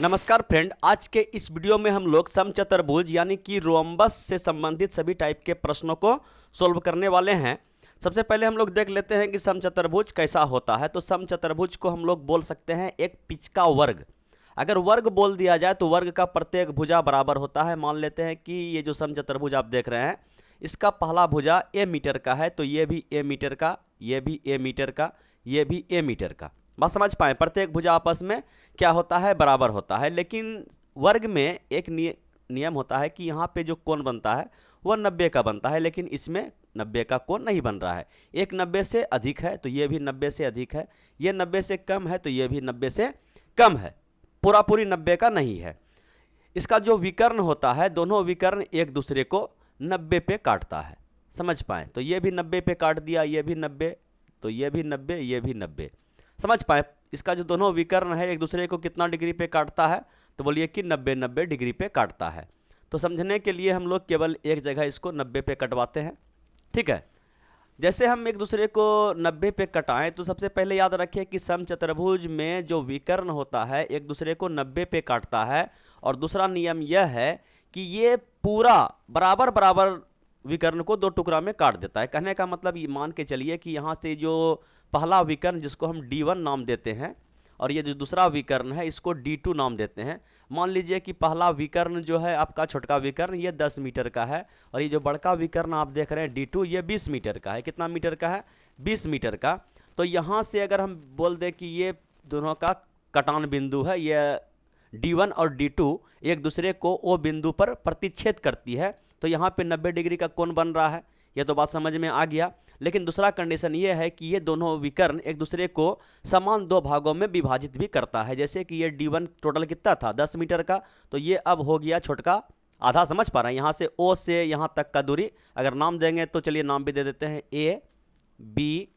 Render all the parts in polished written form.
नमस्कार फ्रेंड, आज के इस वीडियो में हम लोग समचतुर्भुज यानी कि रोम्बस से संबंधित सभी टाइप के प्रश्नों को सोल्व करने वाले हैं। सबसे पहले हम लोग देख लेते हैं कि समचतुर्भुज कैसा होता है। तो समचतुर्भुज को हम लोग बोल सकते हैं एक पिच का वर्ग। अगर वर्ग बोल दिया जाए तो वर्ग का प्रत्येक भुजा बराबर होता है। मान लेते हैं कि ये जो समचतुर्भुज आप देख रहे हैं, इसका पहला भुजा ए मीटर का है, तो ये भी ए मीटर का, ये भी ए मीटर का, ये भी ए मीटर का। बात समझ पाए, प्रत्येक भुजा आपस में क्या होता है, बराबर होता है। लेकिन वर्ग में एक नियम होता है कि यहाँ पे जो कोण बनता है वह 90 का बनता है, लेकिन इसमें 90 का कोण नहीं बन रहा है। एक 90 से अधिक है तो ये भी 90 से अधिक है, ये 90 से कम है तो ये भी 90 से कम है, पूरी 90 का नहीं है। इसका जो विकर्ण होता है, दोनों विकर्ण एक दूसरे को 90 पे काटता है। समझ पाए, तो ये भी 90 पे काट दिया, ये भी 90, तो ये भी 90, ये भी 90। समझ पाए, इसका जो दोनों विकर्ण है एक दूसरे को कितना डिग्री पे काटता है, तो बोलिए कि 90 डिग्री पे काटता है। तो समझने के लिए हम लोग केवल एक जगह इसको 90 पे कटवाते हैं। ठीक है, जैसे हम एक दूसरे को 90 पे कटाएं तो सबसे पहले याद रखें कि समचतुर्भुज में जो विकर्ण होता है एक दूसरे को 90 पे काटता है। और दूसरा नियम यह है कि ये पूरा बराबर बराबर विकर्ण को दो टुकड़ा में काट देता है। कहने का मतलब ये मान के चलिए कि यहाँ से जो पहला विकर्ण जिसको हम D1 नाम देते हैं और ये जो दूसरा विकर्ण है इसको D2 नाम देते हैं। मान लीजिए कि पहला विकर्ण जो है आपका छोटका विकर्ण ये 10 मीटर का है और ये जो बड़का विकर्ण आप देख रहे हैं D2 ये 20 मीटर का है। कितना मीटर का है? 20 मीटर का। तो यहाँ से अगर हम बोल दें कि ये दोनों का कटान बिंदु है, ये D1 और D2 एक दूसरे को O बिंदु पर प्रतिच्छेद करती है, तो यहाँ पे 90 डिग्री का कोण बन रहा है। ये तो बात समझ में आ गया। लेकिन दूसरा कंडीशन ये है कि ये दोनों विकर्ण एक दूसरे को समान दो भागों में विभाजित भी करता है। जैसे कि ये D1 टोटल कितना था? 10 मीटर का, तो ये अब हो गया छोटका आधा। समझ पा रहे हैं? यहाँ से O से यहाँ तक का दूरी अगर नाम देंगे तो चलिए नाम भी दे देते हैं A B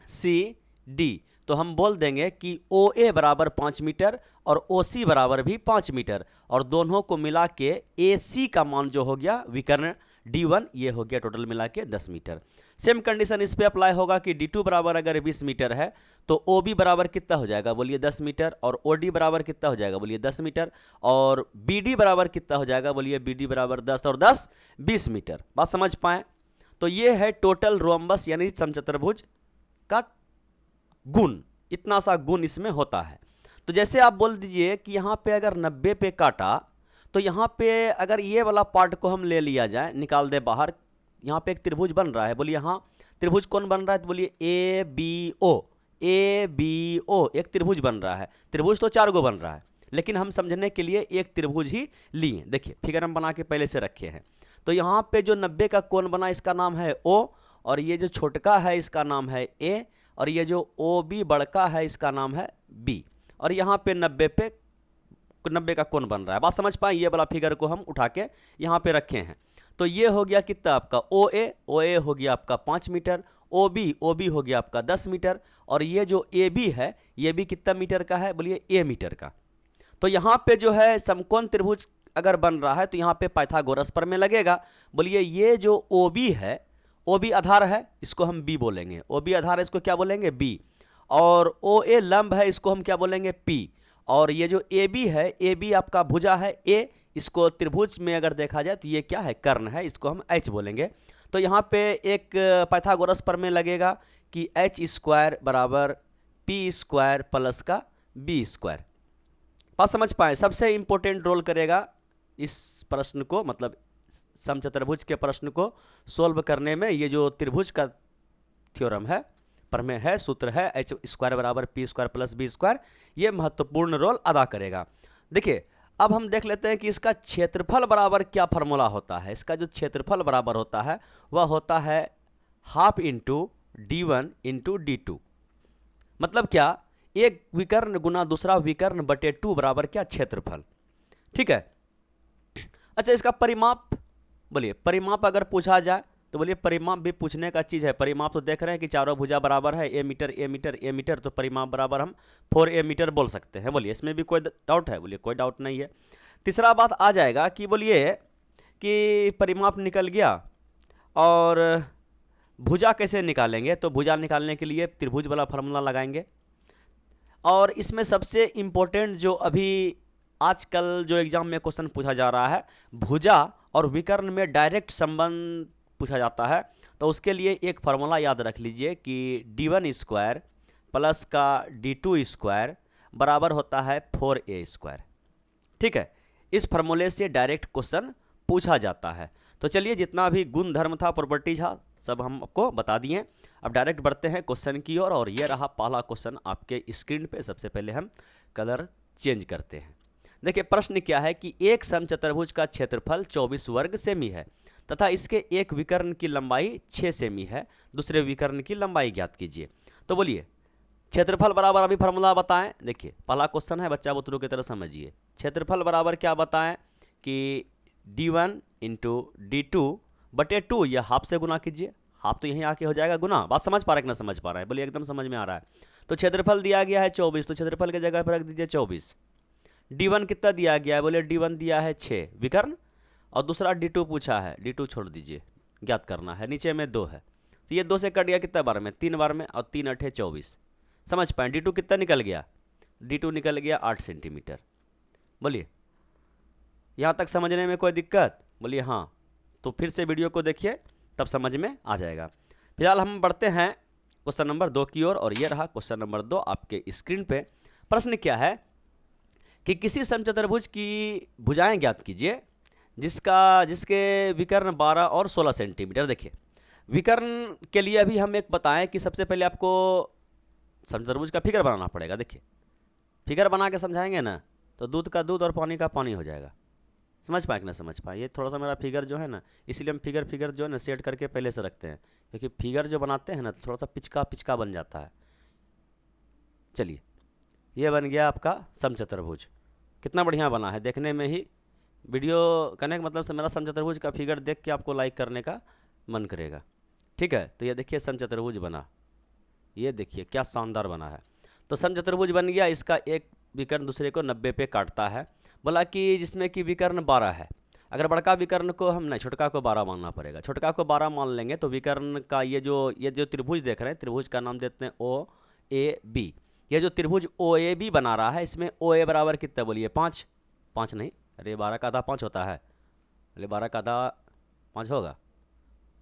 C D। तो हम बोल देंगे कि OA बराबर 5 मीटर और OC बराबर भी 5 मीटर, और दोनों को मिला के AC का मान जो हो गया विकर्ण D1 ये हो गया टोटल मिला के 10 मीटर। सेम कंडीशन इस पे अप्लाई होगा कि D2 बराबर अगर 20 मीटर है तो OB बराबर कितना हो जाएगा? बोलिए 10 मीटर। और OD बराबर कितना हो जाएगा? बोलिए 10 मीटर। और BD बराबर कितना हो जाएगा? बोलिए BD बराबर 10 और 10 20 मीटर। बात समझ पाए? तो ये है टोटल रोम्बस यानी समचतुर्भुज का गुण। इतना सा गुण इसमें होता है। तो जैसे आप बोल दीजिए कि यहाँ पे अगर 90 पे काटा तो यहाँ पे अगर ये वाला पार्ट को हम ले लिया जाए, निकाल दे बाहर, यहाँ पे एक त्रिभुज बन रहा है। बोलिए हाँ, त्रिभुज कौन बन रहा है? तो बोलिए ABO। ABO एक त्रिभुज बन रहा है। त्रिभुज तो 4 गो बन रहा है, लेकिन हम समझने के लिए एक त्रिभुज ही लिए। देखिए फिगर हम बना के पहले से रखे हैं। तो यहाँ पे जो 90 का कोण बना इसका नाम है O, और ये जो छोटका है इसका नाम है A, और ये जो OB बड़का है इसका नाम है B, और यहाँ पे 90 का कोण बन रहा है। बात समझ पाए? ये वाला फिगर को हम उठा के यहाँ पे रखे हैं। तो ये हो गया कितना आपका OA हो गया आपका 5 मीटर, OB हो गया आपका 10 मीटर, और ये जो AB है ये भी कितना मीटर का है? बोलिए A मीटर का। तो यहाँ पे जो है समकोण त्रिभुज अगर बन रहा है तो यहाँ पे पाइथागोरस प्रमेय लगेगा। बोलिए ये जो OB है, OB आधार है, इसको हम B बोलेंगे। OB आधार है, इसको क्या बोलेंगे? B। और OA लंब है, इसको हम क्या बोलेंगे? P। और ये जो AB है, AB आपका भुजा है A, इसको त्रिभुज में अगर देखा जाए तो ये क्या है? कर्ण है, इसको हम H बोलेंगे। तो यहाँ पे एक पाइथागोरस प्रमेय लगेगा कि H² बराबर P² प्लस का B²। बात समझ पाए? सबसे इंपॉर्टेंट रोल करेगा इस प्रश्न को, मतलब समचतुर्भुज के प्रश्न को सोल्व करने में ये जो त्रिभुज का थ्योरम है, प्रमेय है, सूत्र है H² बराबर P² प्लस B², ये महत्वपूर्ण रोल अदा करेगा। देखिए अब हम देख लेते हैं कि इसका क्षेत्रफल बराबर क्या फार्मूला होता है। इसका जो क्षेत्रफल बराबर होता है वह होता है ½ इंटू D1 इंटू D2। मतलब क्या? एक विकर्ण गुना दूसरा विकर्ण बटे 2 बराबर क्या? क्षेत्रफल। ठीक है। अच्छा, इसका परिमाप, बोलिए परिमाप अगर पूछा जाए तो बोलिए परिमाप भी पूछने का चीज़ है। परिमाप तो देख रहे हैं कि चारों भुजा बराबर है, A metre A metre A metre, तो परिमाप बराबर हम 4A मीटर बोल सकते हैं। बोलिए इसमें भी कोई डाउट है? बोलिए कोई डाउट नहीं है। तीसरा बात आ जाएगा कि बोलिए कि परिमाप निकल गया और भुजा कैसे निकालेंगे? तो भुजा निकालने के लिए त्रिभुज वाला फार्मूला लगाएंगे। और इसमें सबसे इम्पोर्टेंट जो अभी आजकल जो एग्जाम में क्वेश्चन पूछा जा रहा है, भुजा और विकर्ण में डायरेक्ट संबंध पूछा जाता है, तो उसके लिए एक फार्मूला याद रख लीजिए कि d1² प्लस का d2² बराबर होता है 4a²। ठीक है, इस फार्मूले से डायरेक्ट क्वेश्चन पूछा जाता है। तो चलिए, जितना भी गुण धर्म था, प्रॉपर्टीज था, सब हम आपको बता दिए। अब डायरेक्ट बढ़ते हैं क्वेश्चन की ओर, और ये रहा पहला क्वेश्चन आपके स्क्रीन पे। सबसे पहले हम कलर चेंज करते हैं। देखिए, प्रश्न क्या है कि एक समचतुर्भुज का क्षेत्रफल 24 वर्ग सेमी है तथा इसके एक विकर्ण की लंबाई 6 सेमी है। दूसरे विकर्ण की लंबाई ज्ञात कीजिए। तो बोलिए, क्षेत्रफल बराबर अभी फार्मूला बताएं। देखिए, पहला क्वेश्चन है, बच्चा बुतरू की तरह समझिए। क्षेत्रफल बराबर क्या बताएं कि d1 इंटू d2/2, यह हाफ से गुना कीजिए। हाफ तो यहीं आके हो जाएगा गुना। बात समझ पा रहे हैं कि ना समझ पा रहे हैं? बोलिए, एकदम समझ में आ रहा है। तो क्षेत्रफल दिया गया है 24, तो क्षेत्रफल की जगह पर रख दीजिए 24। d1 कितना दिया गया है? बोले d1 दिया है 6 विकर्ण, और दूसरा d2 पूछा है, d2 छोड़ दीजिए, ज्ञात करना है। नीचे में 2 है, तो ये 2 से कट गया कितना बार में? 3 बार में, और 3 8 24। समझ पाए? d2 कितना निकल गया? d2 निकल गया 8 सेंटीमीटर। बोलिए, यहाँ तक समझने में कोई दिक्कत? बोलिए हाँ। तो फिर से वीडियो को देखिए, तब समझ में आ जाएगा। फिलहाल हम बढ़ते हैं क्वेश्चन नंबर 2 की ओर, और ये रहा क्वेश्चन नंबर 2 आपके स्क्रीन पे। प्रश्न क्या है कि किसी समचतुर्भुज की भुजाएं ज्ञात कीजिए जिसके विकर्ण 12 और 16 सेंटीमीटर। देखिए, विकर्ण के लिए अभी हम एक बताएं कि सबसे पहले आपको समचतुर्भुज का फिगर बनाना पड़ेगा। देखिए, फिगर बना के समझाएंगे ना, तो दूध का दूध और पानी का पानी हो जाएगा। समझ पाए कि ना समझ पाए? ये थोड़ा सा मेरा फिगर जो है ना, इसलिए हम फिगर जो है ना सेट करके पहले से रखते हैं, क्योंकि फिगर जो बनाते हैं ना, तो थोड़ा सा पिचका बन जाता है। चलिए, ये बन गया आपका समचतुर्भुज। कितना बढ़िया बना है देखने में ही। वीडियो करने का मतलब से मेरा समचतुर्भुज का फिगर देख के आपको लाइक करने का मन करेगा। ठीक है, तो ये देखिए समचतुर्भुज बना, ये देखिए क्या शानदार बना है। तो समचतुर्भुज बन गया, इसका एक विकर्ण दूसरे को 90 पे काटता है। बोला कि जिसमें कि विकर्ण 12 है। अगर बड़का विकर्ण को हम नहीं, छोटका को 12 मानना पड़ेगा। छोटका को 12 मान लेंगे तो विकर्ण का ये जो त्रिभुज देख रहे हैं, त्रिभुज का नाम देते हैं OAB। ये जो त्रिभुज OAB बना रहा है, इसमें OA बराबर कितना? बोलिए 5। 5 नहीं, अरे 12 का आधा 5 होता है। बोले 12 का आधा 5 होगा?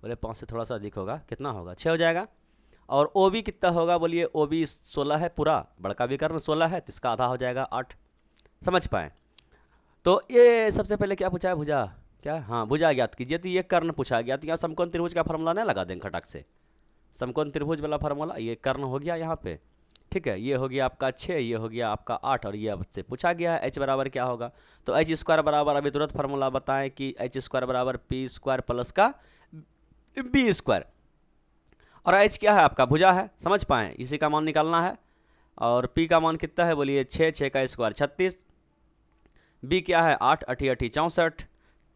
बोले 5 से थोड़ा सा अधिक होगा। कितना होगा? 6 हो जाएगा। और OB कितना होगा? बोलिए OB 16 है पूरा, बड़का विकर्ण 16 है, तो इसका आधा हो जाएगा 8। समझ पाए? तो ये सबसे पहले क्या पूछा है? भुजा। क्या? हाँ, भुजा ज्ञात कीजिए। तो ये कर्ण पूछा गया, तो यहाँ समकोण त्रिभुज का फार्मूला नहीं लगा देंगे खटाक से। समकोण त्रिभुज वाला फार्मूला, ये कर्ण हो गया यहाँ पे। ठीक है, ये हो गया आपका 6, ये हो गया आपका 8, और ये आपसे पूछा गया है h बराबर क्या होगा। तो h² बराबर, अभी तुरंत फार्मूला बताएं कि h² बराबर p² प्लस का b²। और h क्या है? आपका भुजा है। समझ पाएँ? इसी का मान निकालना है। और p का मान कितना है? बोलिए 6, 6 का स्क्वायर 36। b क्या है? 8, 8 8 64,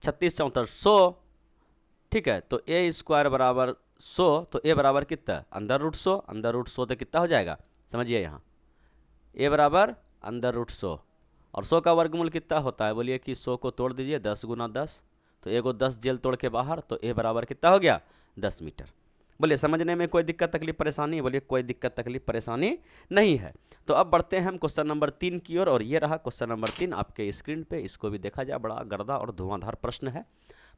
36 64 100। ठीक है, तो a² बराबर 100, तो a बराबर कितना? √100। √100 तो कितना हो जाएगा? समझिए, यहाँ a बराबर √100, और 100 का वर्गमूल कितना होता है? बोलिए कि 100 को तोड़ दीजिए, 10 गुना 10, तो एगो 10 जेल तोड़ के बाहर, तो a बराबर कितना हो गया? 10 मीटर। बोलिए, समझने में कोई दिक्कत तकलीफ परेशानी? बोलिए कोई दिक्कत तकलीफ परेशानी नहीं है। तो अब बढ़ते हैं हम क्वेश्चन नंबर 3 की ओर, और ये रहा क्वेश्चन नंबर 3 आपके स्क्रीन पे। इसको भी देखा जाए, बड़ा गर्दा और धुआंधार प्रश्न है।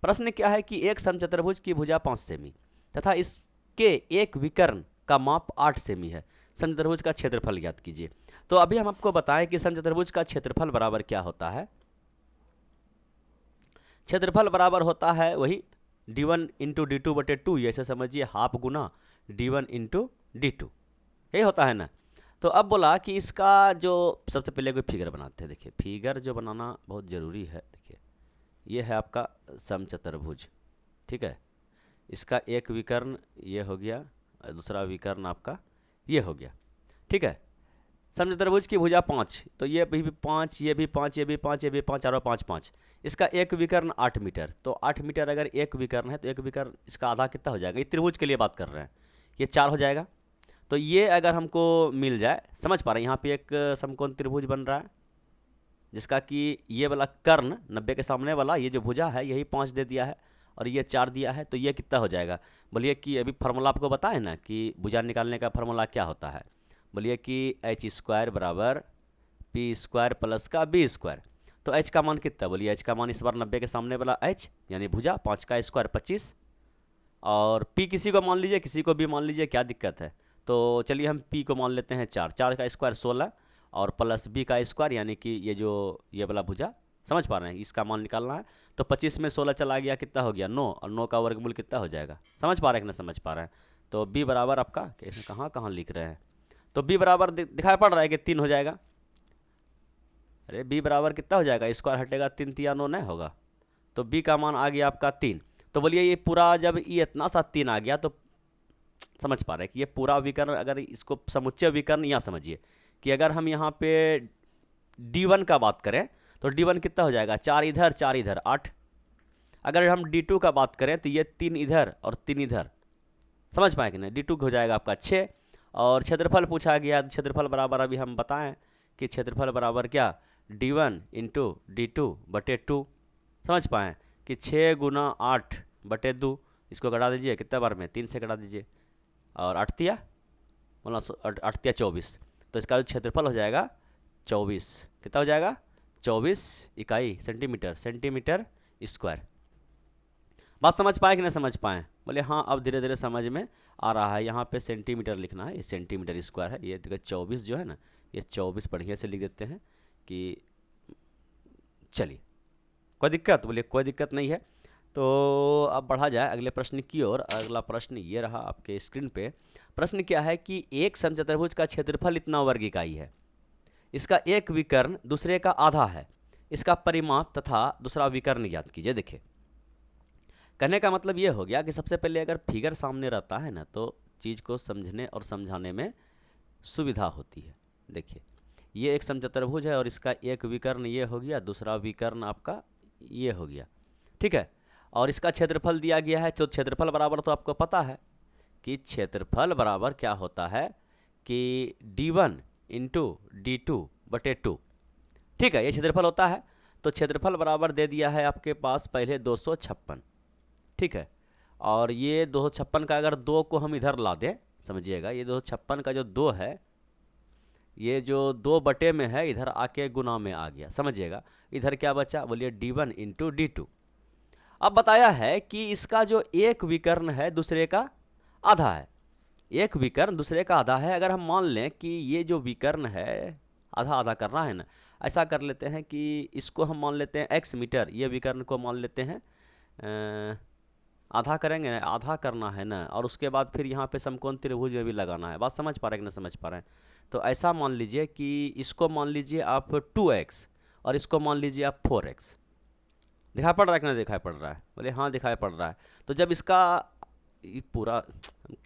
प्रश्न क्या है कि एक समचतुर्भुज की भुजा 5 सेमी तथा इसके एक विकर्ण का माप 8 सेमी है। समचतुर्भुज का क्षेत्रफल ज्ञात कीजिए। तो अभी हम आपको बताएं कि समचतुर्भुज का क्षेत्रफल बराबर क्या होता है। क्षेत्रफल बराबर होता है वही d1 इंटू d2/2, ऐसे समझिए, हाफ गुना d1 इंटू d2, यही होता है ना। तो अब बोला कि इसका जो सबसे पहले कोई फिगर बनाते हैं। देखिए, फिगर जो बनाना बहुत ज़रूरी है। देखिए, ये है आपका समचतुर्भुज। ठीक है, इसका एक विकर्ण ये हो गया, दूसरा विकर्ण आपका ये हो गया। ठीक है, समचतुर्भुज की भुजा 5, तो ये भी 5, ये भी 5, ये भी 5, ये भी 5, चारों 5 5। इसका एक विकर्ण 8 मीटर, तो 8 मीटर अगर एक विकर्ण है, तो एक विकर्ण इसका आधा कितना हो जाएगा? ये त्रिभुज के लिए बात कर रहे हैं, ये 4 हो जाएगा। तो ये अगर हमको मिल जाए, समझ पा रहे हैं, यहाँ पे एक समकोण त्रिभुज बन रहा है, जिसका कि ये वाला कर्ण 90 के सामने वाला ये जो भुजा है, यही 5 दे दिया है, और ये 4 दिया है, तो ये कितना हो जाएगा? बोलिए कि अभी फार्मूला आपको बताए ना कि भुजा निकालने का फार्मूला क्या होता है। बोलिए कि h² बराबर p² प्लस का b²। तो h का मान कितना, बोलिए h का मान इस बार 90 के सामने वाला h यानी भुजा 5 का स्क्वायर 25, और p किसी को मान लीजिए, किसी को भी मान लीजिए, क्या दिक्कत है। तो चलिए हम p को मान लेते हैं 4, 4 का स्क्वायर 16 और प्लस b का स्क्वायर यानी कि ये जो ये वाला भुजा, समझ पा रहे हैं, इसका मान निकालना है। तो 25 में 16 चला गया, कितना हो गया 9, और 9 का वर्गमूल कितना हो जाएगा, समझ पा रहे हैं कि ना समझ पा रहे हैं। तो b बराबर आपका कैसे कहाँ कहाँ लिख रहे हैं, तो b बराबर दिखाई पड़ रहा है कि 3 हो जाएगा। अरे b बराबर कितना हो जाएगा, स्क्वायर हटेगा 3 तिया 9 नहीं होगा, तो b का मान आ गया आपका 3। तो बोलिए ये पूरा जब ये इतना सा 3 आ गया तो समझ पा रहे हैं कि ये पूरा विकर्ण, अगर इसको समुच्चय विकर्ण यहाँ समझिए कि अगर हम यहाँ पे d1 का बात करें तो d1 कितना हो जाएगा, 4 इधर 4 इधर 8। अगर हम d2 का बात करें तो ये 3 इधर और 3 इधर, समझ पाए कि नहीं, d2 हो जाएगा आपका 6। और क्षेत्रफल पूछा गया, क्षेत्रफल बराबर अभी हम बताएं कि क्षेत्रफल बराबर क्या, d1 इंटू d2/2, समझ पाएँ कि 6 गुना 8/2, इसको घटा दीजिए कितना बार में, 3 से घटा दीजिए, और 8 तिया बोला 8 तिया 24, तो इसका जो क्षेत्रफल हो जाएगा 24, कितना हो जाएगा 24 इकाई सेंटीमीटर स्क्वायर। बात समझ पाए कि नहीं समझ पाए, बोले हाँ अब धीरे धीरे समझ में आ रहा है। यहाँ पे सेंटीमीटर लिखना है, ये सेंटीमीटर स्क्वायर है, ये देखो 24 जो है ना, ये 24 बढ़िया से लिख देते हैं कि चलिए कोई दिक्कत, बोलिए कोई दिक्कत नहीं है। तो अब बढ़ा जाए अगले प्रश्न की ओर। अगला प्रश्न ये रहा आपके स्क्रीन पे। प्रश्न क्या है कि एक समचतुर्भुज का क्षेत्रफल इतना वर्ग इकाई है, इसका एक विकर्ण दूसरे का आधा है, इसका परिमाप तथा दूसरा विकर्ण ज्ञात कीजिए। देखिए कहने का मतलब ये हो गया कि सबसे पहले अगर फिगर सामने रहता है ना तो चीज़ को समझने और समझाने में सुविधा होती है। देखिए ये एक समचतुर्भुज है और इसका एक विकर्ण ये हो गया, दूसरा विकर्ण आपका ये हो गया, ठीक है। और इसका क्षेत्रफल दिया गया है, तो क्षेत्रफल बराबर तो आपको पता है कि क्षेत्रफल बराबर क्या होता है कि d1 इंटू d2/2, ठीक है, ये क्षेत्रफल होता है। तो क्षेत्रफल बराबर दे दिया है आपके पास पहले 256, ठीक है। और ये 256 का अगर 2 को हम इधर ला दें, समझिएगा ये 256 का जो 2 है, ये जो 2 बटे में है इधर आके गुना में आ गया, समझिएगा। इधर क्या बचा, बोलिए d1 इंटू d2। अब बताया है कि इसका जो एक विकर्ण है दूसरे का आधा है, एक विकर्ण दूसरे का आधा है। अगर हम मान लें कि ये जो विकर्ण है आधा आधा करना है ना, ऐसा कर लेते हैं कि इसको हम मान लेते हैं x मीटर, ये विकर्ण को मान लेते हैं आधा करेंगे ना, आधा करना है ना, और उसके बाद फिर यहाँ पे समकोण त्रिभुज में भी लगाना है। बात समझ पा रहे हैं कि ना समझ पा रहे हैं। तो ऐसा मान लीजिए कि इसको मान लीजिए आप 2x और इसको मान लीजिए आप 4x। दिखाई पड़ रहा है कि नहीं दिखाई पड़ रहा है, बोले हाँ दिखाई पड़ रहा है। तो जब इसका ये पूरा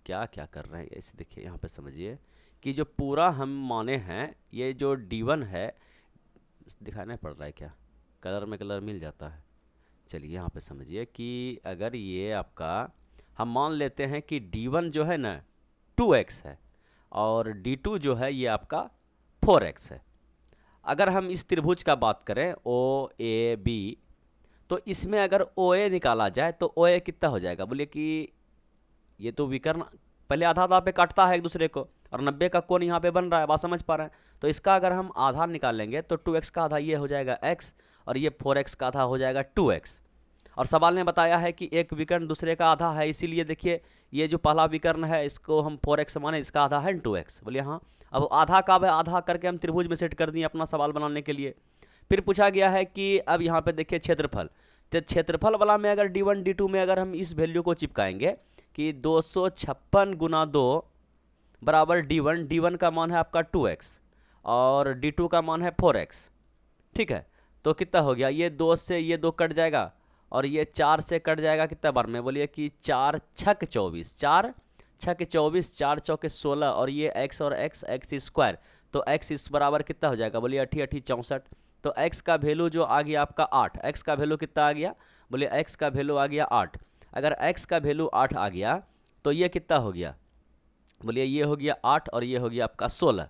क्या क्या कर रहे हैं इसे देखिए, यहाँ पे समझिए कि जो पूरा हम माने हैं ये जो d1 है, दिखाई नहीं पड़ रहा है क्या, कलर में कलर मिल जाता है। चलिए यहाँ पे समझिए कि अगर ये आपका हम मान लेते हैं कि d1 जो है ना 2x है और d2 जो है ये आपका 4x है। अगर हम इस त्रिभुज का बात करें OAB, तो इसमें अगर OA निकाला जाए तो OA कितना हो जाएगा, बोलिए कि ये तो विकर्ण पहले आधा आधा पे काटता है एक दूसरे को, और 90 का कोण यहाँ पे बन रहा है, बात समझ पा रहे हैं। तो इसका अगर हम आधा निकालेंगे तो 2x का आधा ये हो जाएगा x, और ये 4x का आधा हो जाएगा 2x। और सवाल ने बताया है कि एक विकर्ण दूसरे का आधा है, इसीलिए देखिए ये जो पहला विकर्ण है इसको हम 4x माने, इसका आधा है 2x। बोलिए हाँ, अब आधा का आधा करके हम त्रिभुज में सेट कर दिए अपना सवाल बनाने के लिए। फिर पूछा गया है कि अब यहाँ पे देखिए क्षेत्रफल, तो क्षेत्रफल वाला में अगर d1 d2 में अगर हम इस वैल्यू को चिपकाएंगे कि 256 गुना 2 बराबर d1 का मान है आपका 2x और d2 का मान है 4x, ठीक है। तो कितना हो गया, ये 2 से ये 2 कट जाएगा और ये 4 से कट जाएगा कितना बार में, बोलिए कि 4 छक 24, 4 छक 24, 4 चौके 16, और ये x और x स्क्वायर, तो x इस बराबर कितना हो जाएगा, बोलिए 8 8 64। तो x का वैल्यू जो आ गया आपका 8, x का वैल्यू कितना आ गया, बोलिए x का वैल्यू आ गया 8। अगर x का वैल्यू 8 आ गया तो ये कितना हो गया, बोलिए ये हो गया 8 और ये हो गया आपका 16।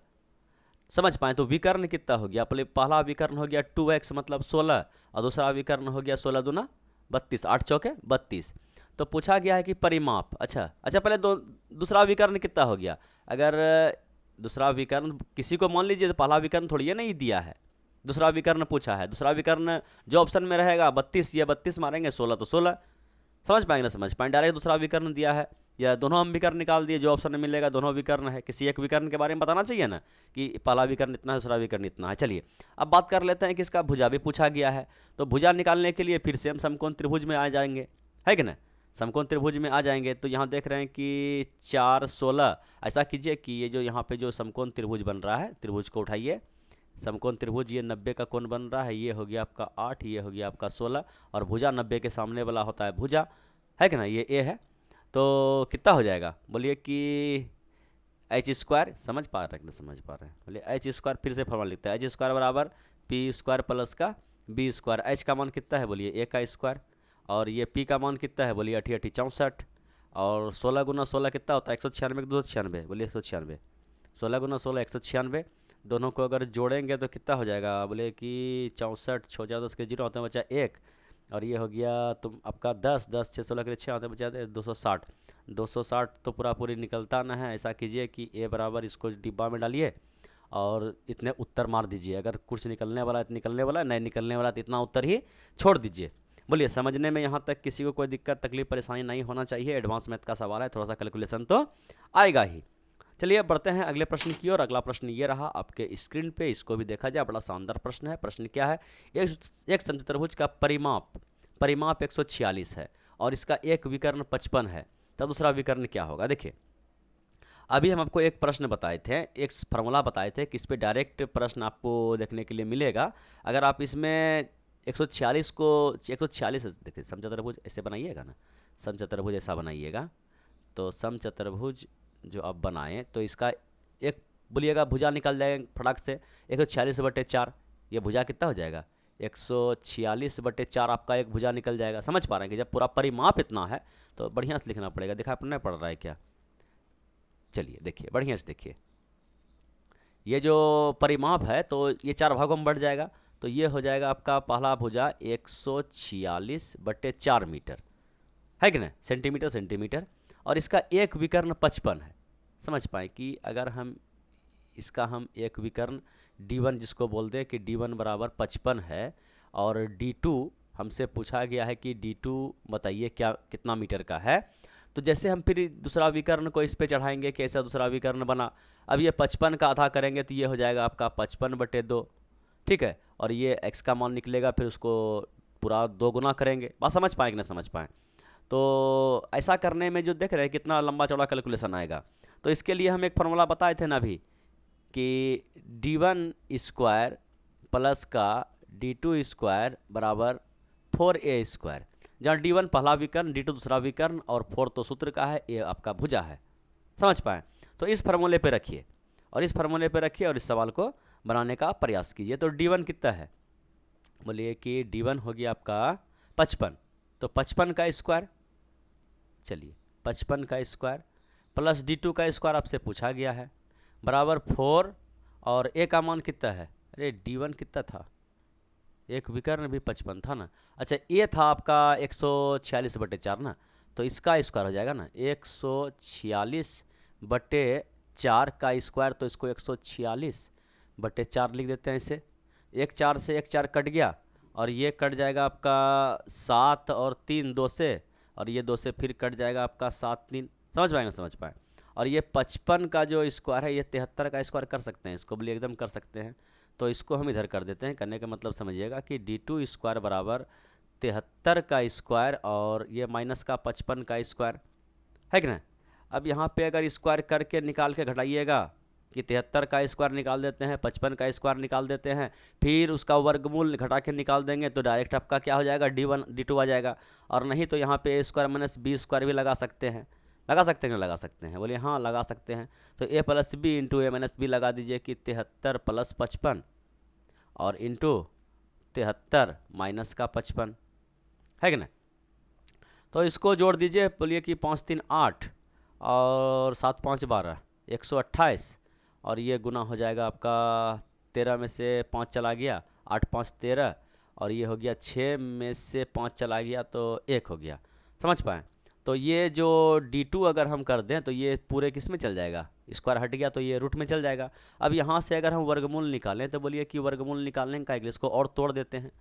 समझ पाए, तो विकर्ण कितना हो गया, पहला विकर्ण हो गया 2x मतलब 16, और दूसरा विकर्ण हो गया 16 दूना 32, 8 चौके 32। तो पूछा गया है कि परिमाप, अच्छा पहले दूसरा विकर्ण कितना हो गया। अगर दूसरा विकर्ण किसी को मान लीजिए, तो पहला विकर्ण थोड़ी ये नहीं दिया है, दूसरा विकर्ण पूछा है, दूसरा विकर्ण जो ऑप्शन में रहेगा 32, ये 32 मारेंगे, 16 तो 16। समझ पाएंगे ना, समझ पाएंगे। डायरेक्ट दूसरा विकर्ण दिया है, या दोनों हम विकर्ण निकाल दिए, जो ऑप्शन में मिलेगा दोनों विकर्ण है। किसी एक विकर्ण के बारे में बताना चाहिए ना कि पहला विकर्ण इतना है, दूसरा विकर्ण इतना है। चलिए अब बात कर लेते हैं कि इसका भुजा भी पूछा गया है। तो भुजा निकालने के लिए फिर से हम समकोण त्रिभुज में आ जाएंगे, है कि ना। समकोण त्रिभुज में आ जाएंगे तो यहाँ देख रहे हैं कि 4, 16। ऐसा कीजिए कि ये जो यहाँ पे जो समकोण त्रिभुज बन रहा है, त्रिभुज को उठाइए, समकोण त्रिभुज ये 90 का कोण बन रहा है, ये हो गया आपका 8, ये हो गया आपका 16, और भुजा 90 के सामने वाला होता है भुजा, है कि ना, ये ए है। तो कितना हो जाएगा, बोलिए कि एच स्क्वायर, समझ पा रहे हैं कि समझ पा रहे हैं, बोलिए एच स्क्वायर, फिर से फॉर्मूला लिखता है, एच स्क्वायर बराबर पी स्क्वायर प्लस का बी स्क्वायर। एच का मान कितना है, बोलिए ए का स्क्वायर, और ये पी का मान कितना है, बोलिए 8 8 64, और 16 गुना 16 कितना होता है, 196 296, बोलिए 196, 16 गुना 16 196। दोनों को अगर जोड़ेंगे तो कितना हो जाएगा, बोले कि 64, 6 4 10 के 0 होते हैं, बचा 1, और ये हो गया तुम आपका 10 10 6 16 के लिए 6 होते हैं, बचा 260, 260 तो पूरा पूरी निकलता ना है। ऐसा कीजिए कि ए बराबर, इसको डिब्बा में डालिए और इतने उत्तर मार दीजिए। अगर कुछ निकलने वाला है तो निकलने वाला है, नहीं निकलने वाला तो इतना उत्तर ही छोड़ दीजिए। बोलिए समझने में यहाँ तक किसी को कोई दिक्कत तकलीफ परेशानी नहीं होना चाहिए। एडवांस मैथ का सवाल है, थोड़ा सा कैलकुलेशन तो आएगा ही। चलिए अब बढ़ते हैं अगले प्रश्न की ओर। अगला प्रश्न ये रहा आपके स्क्रीन पे, इसको भी देखा जाए, बड़ा शानदार प्रश्न है। प्रश्न क्या है, एक समचतुर्भुज का परिमाप 146 है और इसका एक विकर्ण 55 है, तब दूसरा विकर्ण क्या होगा। देखिए अभी हम आपको एक प्रश्न बताए थे, एक फार्मूला बताए थे कि इस पर डायरेक्ट प्रश्न आपको देखने के लिए मिलेगा। अगर आप इसमें 146 को 146 देखिए, समचतुर्भुज ऐसे बनाइएगा ना, समचतुर्भुज ऐसा बनाइएगा, तो समचतुर्भुज जो आप बनाएं तो इसका एक बोलिएगा भुजा निकल जाएगा फटाक से, 146/4, ये भुजा कितना हो जाएगा, 146/4 आपका एक भुजा निकल जाएगा। समझ पा रहे हैं कि जब पूरा परिमाप इतना है तो बढ़िया से लिखना पड़ेगा। देखा आपने पढ़ रहा है क्या, चलिए देखिए बढ़िया से देखिए, ये जो परिमाप है तो ये 4 भागों में बढ़ जाएगा, तो ये हो जाएगा आपका पहला भुजा 146/4 मीटर, है कि ना, सेंटीमीटर सेंटीमीटर, और इसका एक विकर्ण 55 है। समझ पाए कि अगर हम इसका हम एक विकर्ण D1 जिसको बोलते हैं कि D1 बराबर 55 है, और D2 हमसे पूछा गया है कि D2 बताइए क्या कितना मीटर का है। तो जैसे हम फिर दूसरा विकर्ण को इस पे चढ़ाएंगे, कैसा दूसरा विकर्ण बना, अब ये 55 का आधा करेंगे तो ये हो जाएगा आपका 55/2, ठीक है, और ये x का मान निकलेगा, फिर उसको पूरा 2 गुना करेंगे। बात समझ पाए कि ना समझ पाएँ। तो ऐसा करने में जो देख रहे हैं कितना लंबा चौड़ा कैलकुलेशन आएगा। तो इसके लिए हम एक फार्मूला बताए थे ना अभी कि D1 स्क्वायर प्लस का D2 स्क्वायर बराबर 4a स्क्वायर, जहाँ D1 पहला विकर्ण, D2 दूसरा विकर्ण, और 4 तो सूत्र का है, ये आपका भुजा है। समझ पाए। तो इस फार्मूले पे रखिए, और इस फार्मूले पे रखिए, और इस सवाल को बनाने का प्रयास कीजिए। तो D1 कितना है, बोलिए कि D1 हो गया आपका 55, तो 55 का स्क्वायर, चलिए 55 का स्क्वायर प्लस D2 का स्क्वायर आपसे पूछा गया है, बराबर 4, और ए का मान कितना है, अरे D1 कितना था, एक विकर्ण भी 55 था ना, अच्छा ए था आपका 146/4 ना, तो इसका स्क्वायर हो जाएगा ना 146/4 का स्क्वायर, तो इसको 146/4 लिख देते हैं इसे। एक 4 से एक 4 कट गया, और ये कट जाएगा आपका 7 और 3 2 से, और ये 2 से फिर कट जाएगा आपका 7 3, समझ पाएंगे समझ पाए। और ये 55 का जो स्क्वायर है, ये 73 का स्क्वायर कर सकते हैं, इसको भी एकदम कर सकते हैं। तो इसको हम इधर कर देते हैं, करने का मतलब समझिएगा कि D2 स्क्वायर बराबर 73 का स्क्वायर, और ये माइनस का 55 का स्क्वायर, है कि ना। अब यहाँ पे अगर स्क्वायर करके निकाल के घटाइएगा कि 73 का स्क्वायर निकाल देते हैं, 55 का स्क्वायर निकाल देते हैं, फिर उसका वर्गमूल घटा के निकाल देंगे, तो डायरेक्ट आपका क्या हो जाएगा, D1 D2 आ जाएगा। और नहीं तो यहाँ पे a square minus B square भी लगा सकते हैं, लगा सकते हैं ना, लगा सकते हैं, बोलिए हाँ लगा सकते हैं। तो a plus B into A minus B लगा दीजिए कि 73 प्लस 55, और इंटू 73 माइनस का 55, है कि ना। तो इसको जोड़ दीजिए, बोलिए कि 5 3 8 और 7 5 12 128, और ये गुना हो जाएगा आपका 13 में से 5 चला गया, 8 5 13, और ये हो गया 6 में से 5 चला गया तो 1 हो गया। समझ पाए। तो ये जो D2 अगर हम कर दें तो ये पूरे किस में चल जाएगा, स्क्वायर हट गया तो ये रूट में चल जाएगा। अब यहाँ से अगर हम वर्गमूल निकालें तो बोलिए कि वर्गमूल निकालने का इसको और तोड़ देते हैं।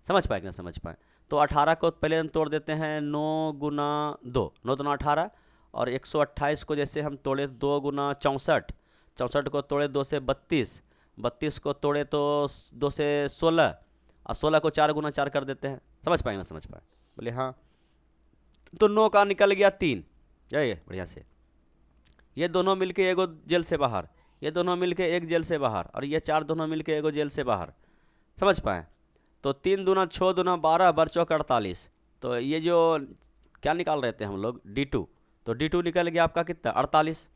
समझ पाए कि ना समझ पाए? तो 18 को पहले हम तोड़ देते हैं 9 गुना 2, 9 दूना 18, और 128 को जैसे हम तोड़े 2 गुना 64, 64 को तोड़े 2 से 32, 32 को तोड़े तो 2 से 16, और 16 को 4 गुना 4 कर देते हैं। समझ पाए ना समझ पाए? बोले हाँ। तो 9 का निकल गया 3, जाइए बढ़िया से। ये दोनों मिलके एगो जेल से बाहर, ये दोनों मिलके एक जेल से बाहर, और ये 4 दोनों मिलके एगो जेल से बाहर। समझ पाए? तो 3 दूना 6 दूना 12, बर चौक 48। तो ये जो क्या निकाल रहे थे हम लोग D2, तो D2 निकल गया आपका कितना 48।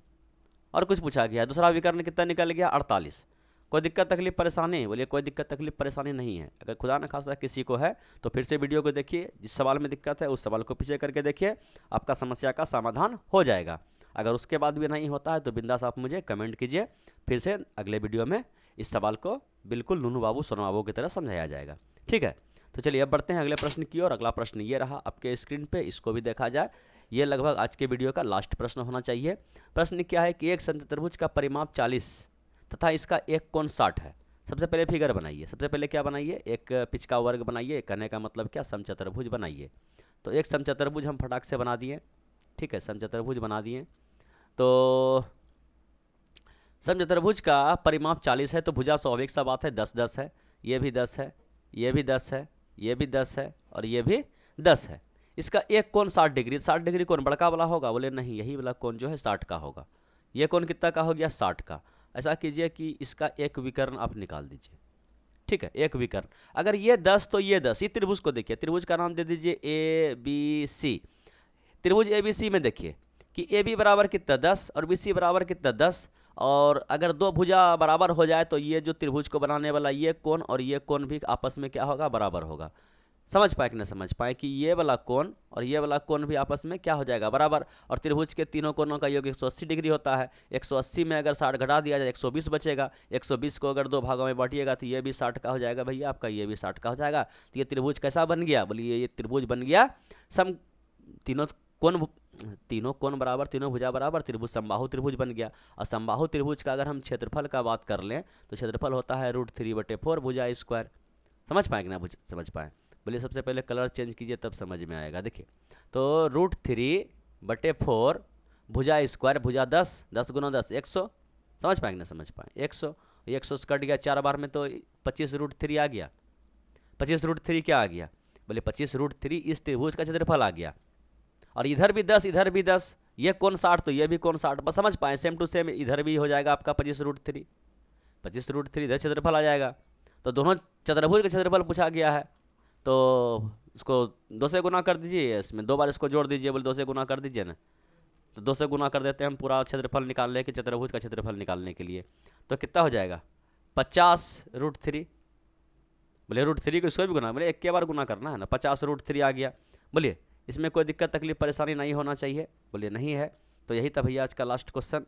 और कुछ पूछा गया दूसरा विकर्ण कितना निकल गया 48। कोई दिक्कत तकलीफ परेशानी? बोलिए कोई दिक्कत तकलीफ परेशानी नहीं है। अगर खुदा न खास्ता किसी को है तो फिर से वीडियो को देखिए, जिस सवाल में दिक्कत है उस सवाल को पीछे करके देखिए, आपका समस्या का समाधान हो जाएगा। अगर उसके बाद भी नहीं होता है तो बिंदास आप मुझे कमेंट कीजिए, फिर से अगले वीडियो में इस सवाल को बिल्कुल नूनू बाबू सोनू बाबू की तरह समझाया जाएगा। ठीक है, तो चलिए अब बढ़ते हैं अगले प्रश्न की ओर। अगला प्रश्न ये रहा आपके स्क्रीन पे, इसको भी देखा जाए। ये लगभग आज के वीडियो का लास्ट प्रश्न होना चाहिए। प्रश्न क्या है कि एक समचतुर्भुज का परिमाप 40 तथा इसका एक कोण 60 है। सबसे पहले फिगर बनाइए। सबसे पहले क्या बनाइए? एक पिच का वर्ग बनाइए। कहने का मतलब क्या? समचतुर्भुज बनाइए। तो एक समचतुर्भुज हम फटाक से बना दिए। ठीक है, समचतुर्भुज बना दिए। तो समचतुर्भुज का परिमाप 40 है, तो भुजा स्वाभाविक सा बात है 10 10 है, ये भी 10 है, ये भी 10 है, ये भी 10 है, और ये भी 10 है। इसका एक कोण 60 डिग्री। 60 डिग्री कोण बड़का वाला होगा? बोले नहीं, यही वाला कोण जो है 60 का होगा। ये कोण कितना का हो गया? 60 का। ऐसा कीजिए कि इसका एक विकर्ण आप निकाल दीजिए। ठीक है, एक विकर्ण। अगर ये 10 तो ये 10। ये त्रिभुज को देखिए, त्रिभुज का नाम दे दीजिए ABC। त्रिभुज ABC में देखिए कि AB बराबर कितना 10 और BC बराबर कितना 10, और अगर दो भुजा बराबर हो जाए तो ये जो त्रिभुज को बनाने वाला ये कोण और ये कोण भी आपस में क्या होगा? बराबर होगा। समझ पाए कि ना समझ पाए कि ये वाला कोण और ये वाला कोण भी आपस में क्या हो जाएगा? बराबर। और त्रिभुज के तीनों कोणों का योग 180 डिग्री होता है। 180 में अगर 60 घटा दिया जाए 120 बचेगा। 120 को अगर दो भागों में बांटिएगा तो ये भी 60 का हो जाएगा भैया आपका, ये भी 60 का हो जाएगा। तो ये त्रिभुज कैसा बन गया? बोलिए ये त्रिभुज बन गया तीनों कोण बराबर, तीनों भुजा बराबर, त्रिभुज समबाहु त्रिभुज बन गया। और समबाहु त्रिभुज का अगर हम क्षेत्रफल का बात कर लें तो क्षेत्रफल होता है √3/4 भुजा स्क्वायर। समझ पाए कि ना समझ पाए? बोलिए सबसे पहले कलर चेंज कीजिए तब समझ में आएगा। देखिए तो √3/4 भुजा स्क्वायर, भुजा 10, 10 गुना 10 100। समझ पाए कि ना समझ पाए? 100, 100 से कट गया 4 बार में तो 25√3 आ गया। 25√3 क्या आ गया? बोले 25√3 इस त्रिभुज का क्षेत्रफल आ गया। और इधर भी 10 इधर भी 10, ये कोण 60 तो ये भी कोण 60। बस समझ पाए? सेम टू सेम इधर भी हो जाएगा आपका 25√3, 25√3 इधर क्षेत्रफल आ जाएगा। तो दोनों चतुर्भुज का क्षेत्रफल पूछा गया है, तो उसको 2 से गुना कर दीजिए, इसमें 2 बार इसको जोड़ दीजिए। बोले 2 से गुना कर दीजिए ना, तो 2 से गुना कर देते हैं हम पूरा क्षेत्रफल निकालने के, चतुर्भुज का क्षेत्रफल निकालने के लिए। तो कितना हो जाएगा? 50√3। बोले √3 को इसको भी गुना, बोले एक के बार गुना करना है ना, 50√3 आ गया। बोलिए इसमें कोई दिक्कत तकलीफ परेशानी नहीं होना चाहिए? बोलिए नहीं है। तो यही था भैया आज का लास्ट क्वेश्चन।